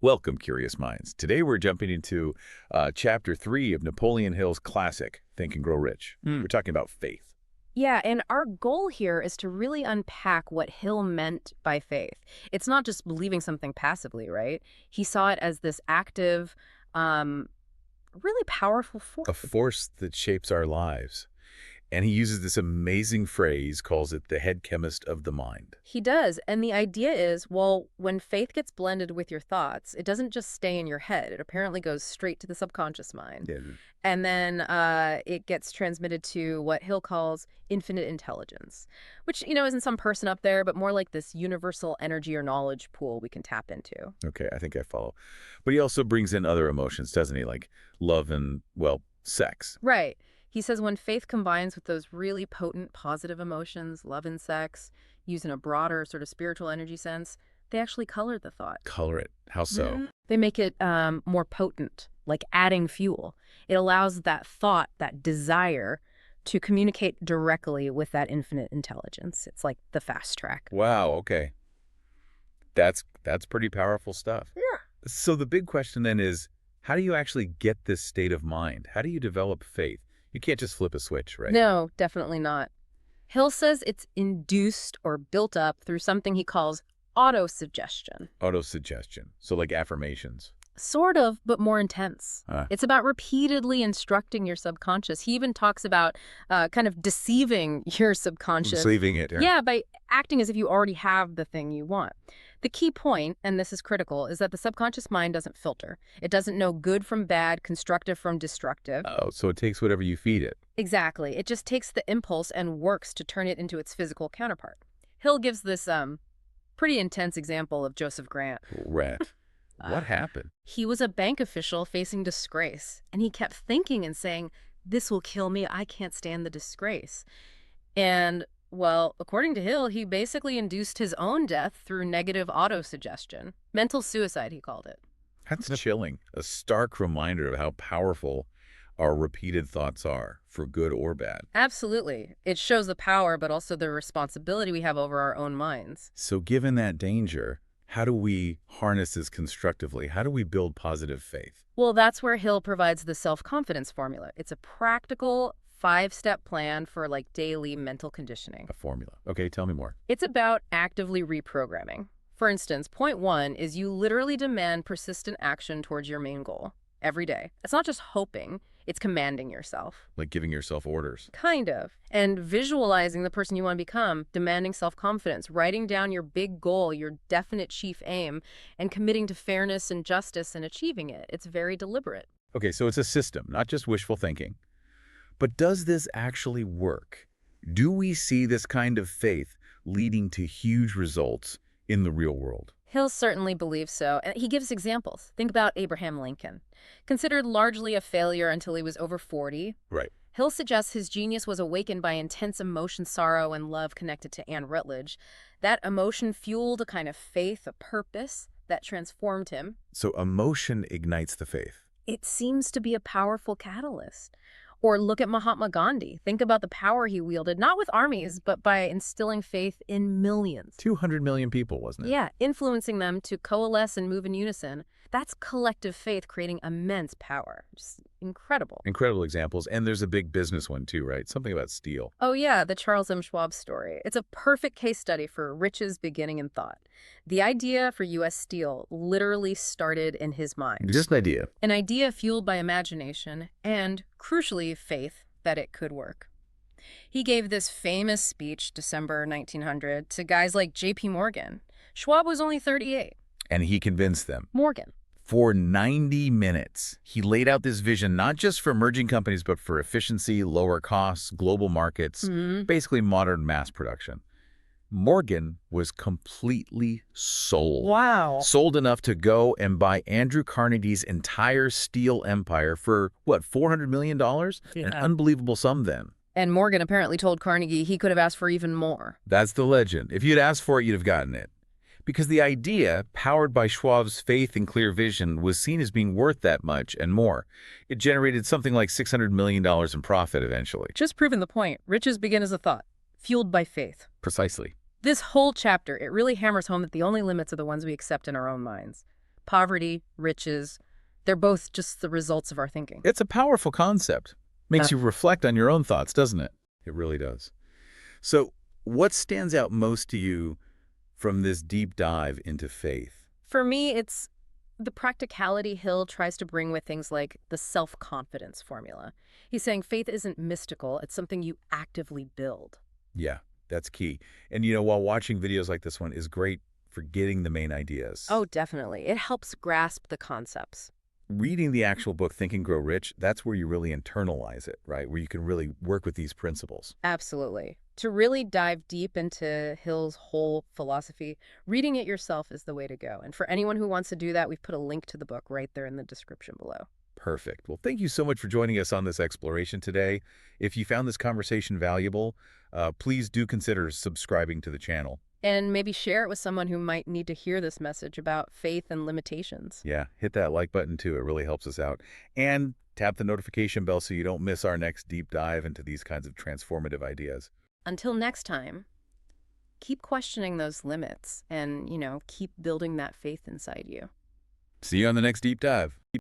Welcome, curious minds. Today we're jumping into Chapter 3 of Napoleon Hill's classic, Think and Grow Rich. We're talking about faith. Yeah, and our goal here is to really unpack what Hill meant by faith. It's not just believing something passively, right? He saw it as this active, really powerful force. A force that shapes our lives. And he uses this amazing phrase, calls it the head chemist of the mind. He does, and the idea is, well, when faith gets blended with your thoughts, it doesn't just stay in your head. It apparently goes straight to the subconscious mind. Yeah. And then it gets transmitted to what Hill calls infinite intelligence, which, isn't some person up there, but more like this universal energy or knowledge pool we can tap into. Okay, I think I follow. But he also brings in other emotions, doesn't he? Like love and, well, sex. Right. He says when faith combines with those really potent positive emotions, love and sex, used in a broader sort of spiritual energy sense, they actually color the thought. Color it. How so? They make it more potent, like adding fuel. It allows that thought, that desire, to communicate directly with that infinite intelligence. It's like the fast track. Wow, okay. That's pretty powerful stuff. Yeah. So the big question then is, how do you actually get this state of mind? How do you develop faith? You can't just flip a switch, right? No, definitely not. Hill says it's induced or built up through something he calls autosuggestion. Autosuggestion. So like affirmations. Sort of, but more intense. It's about repeatedly instructing your subconscious. He even talks about kind of deceiving your subconscious. Deceiving it. Yeah, by acting as if you already have the thing you want. The key point, and this is critical, is that the subconscious mind doesn't filter. It doesn't know good from bad, constructive from destructive. Oh, so it takes whatever you feed it. Exactly. It just takes the impulse and works to turn it into its physical counterpart. Hill gives this pretty intense example of Joseph Grant. What happened? He was a bank official facing disgrace, and he kept thinking and saying, "This will kill me. I can't stand the disgrace." And, well, according to Hill, he basically induced his own death through negative autosuggestion. Mental suicide, he called it. That's chilling. A stark reminder of how powerful our repeated thoughts are, for good or bad. Absolutely. It shows the power, but also the responsibility we have over our own minds. So given that danger, how do we harness this constructively? How do we build positive faith? Well, that's where Hill provides the self-confidence formula. It's a practical 5-step plan for like daily mental conditioning. A formula. Okay, tell me more. It's about actively reprogramming. For instance, point 1 is you literally demand persistent action towards your main goal every day. It's not just hoping, it's commanding yourself. Like giving yourself orders. Kind of. And visualizing the person you want to become, demanding self-confidence, writing down your big goal, your definite chief aim, and committing to fairness and justice and achieving it. It's very deliberate. Okay, so it's a system, not just wishful thinking. But does this actually work? Do we see this kind of faith leading to huge results in the real world? Hill certainly believes so, and he gives examples. Think about Abraham Lincoln. Considered largely a failure until he was over 40. Right. Hill suggests his genius was awakened by intense emotion, sorrow, and love connected to Anne Rutledge. That emotion fueled a kind of faith, a purpose, that transformed him. So emotion ignites the faith. It seems to be a powerful catalyst. Or look at Mahatma Gandhi. Think about the power he wielded, not with armies, but by instilling faith in millions. 200 million people, wasn't it? Yeah, influencing them to coalesce and move in unison. That's collective faith creating immense power. Just incredible. Incredible examples. And there's a big business one too, right? Something about steel. Oh yeah, the Charles M. Schwab story. It's a perfect case study for riches beginning in thought. The idea for U.S. Steel literally started in his mind. Just an idea. An idea fueled by imagination and, crucially, faith that it could work. He gave this famous speech, December 1900, to guys like J.P. Morgan. Schwab was only 38. And he convinced them. Morgan. For 90 minutes, he laid out this vision not just for emerging companies, but for efficiency, lower costs, global markets, basically modern mass production. Morgan was completely sold. Wow. Sold enough to go and buy Andrew Carnegie's entire steel empire for, what, $400 million? Yeah. An unbelievable sum then. And Morgan apparently told Carnegie he could have asked for even more. That's the legend. If you'd asked for it, you'd have gotten it. Because the idea, powered by Schwab's faith and clear vision, was seen as being worth that much and more. It generated something like $600 million in profit eventually. Just proving the point. Riches begin as a thought, fueled by faith. Precisely. This whole chapter, it really hammers home that the only limits are the ones we accept in our own minds. Poverty, riches, they're both just the results of our thinking. It's a powerful concept. Makes you reflect on your own thoughts, doesn't it? It really does. So, what stands out most to you from this deep dive into faith? For me, it's the practicality Hill tries to bring with things like the self-confidence formula. He's saying faith isn't mystical, it's something you actively build. Yeah, that's key. And while watching videos like this one is great for getting the main ideas, Oh, definitely. It helps grasp the concepts. reading the actual book, Think and Grow Rich, that's where you really internalize it, right? Where you can really work with these principles. Absolutely. To really dive deep into Hill's whole philosophy, reading it yourself is the way to go. And for anyone who wants to do that, we've put a link to the book right there in the description below. Perfect. Well, thank you so much for joining us on this exploration today. If you found this conversation valuable, please do consider subscribing to the channel. And maybe share it with someone who might need to hear this message about faith and limitations. Yeah, hit that like button too. It really helps us out. And tap the notification bell so you don't miss our next deep dive into these kinds of transformative ideas. Until next time, keep questioning those limits and, keep building that faith inside you. See you on the next deep dive.